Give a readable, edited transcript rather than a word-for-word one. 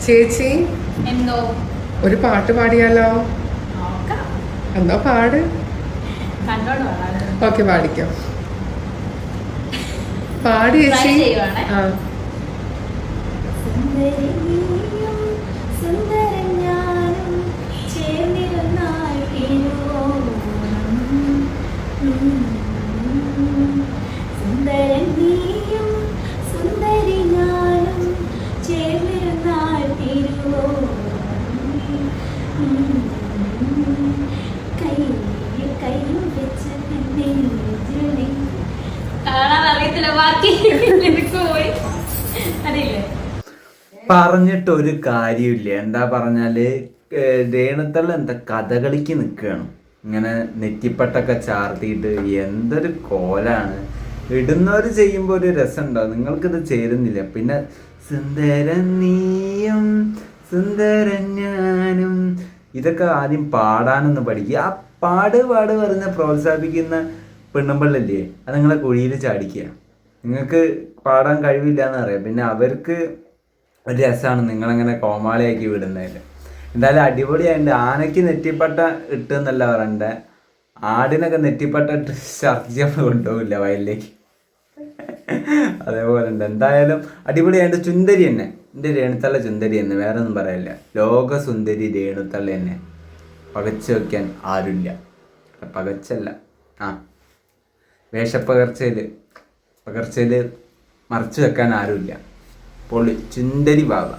ചേച്ചി എന്തോ ഒരു പാട്ട് പാടിയാലോ? എന്തോ പാട്. ഓക്കെ, പാടിക്കോ. പാടി ചേച്ചി. ആ, പറഞ്ഞിട്ട് ഒരു കാര്യമില്ല. എന്താ പറഞ്ഞാല് രേണുത്തള്ള എന്താ കഥകളിക്ക് നിൽക്കുകയാണ്. ഇങ്ങനെ നെറ്റിപ്പട്ടൊക്കെ ചാർത്തിയിട്ട് എന്തൊരു കോലാണ്. ഇടുന്നവർ ചെയ്യുമ്പോൾ ഒരു രസമുണ്ടാവും, നിങ്ങൾക്കിത് ചേരുന്നില്ല. പിന്നെ സുന്ദരൻ നീയും സുന്ദരൻ ഞാനും, ഇതൊക്കെ ആദ്യം പാടാനൊന്ന് പഠിക്കുക. ആ പാട് പറഞ്ഞ് പ്രോത്സാഹിപ്പിക്കുന്ന പെണ്ണുമ്പള്ളല്ലേ, അത് നിങ്ങളെ കുഴിയിൽ ചാടിക്കുക. നിങ്ങൾക്ക് പാടാൻ കഴിവില്ല എന്നറിയാം, പിന്നെ അവർക്ക് ഒരു രസമാണ് നിങ്ങളങ്ങനെ കോമാളിയാക്കി വിടുന്നതിൽ. എന്തായാലും അടിപൊളിയായിട്ട്. ആനയ്ക്ക് നെറ്റിപ്പട്ട ഇട്ട് എന്നല്ല പറയണ്ടേ, ആടിനൊക്കെ നെറ്റിപ്പട്ട ഇട്ട് ഛർദ്ദിച്ച് കൊണ്ടുപോകില്ല വയലിലേക്ക്, അതേപോലെ ഉണ്ട്. എന്തായാലും അടിപൊളിയായിട്ട്. ചുന്ദരി തന്നെ, എൻ്റെ രേണുത്തള്ള ചുന്ദരി തന്നെ, വേറെ ഒന്നും പറയില്ല. ലോക സുന്ദരി രേണുത്തള്ള തന്നെ, പകച്ചു വയ്ക്കാൻ ആരുമില്ല. പകച്ചല്ല, ആ പകർച്ചയിൽ മറച്ചു വെക്കാൻ ആരുമില്ല. പൊള്ളി ചുന്ദരി ബാബ.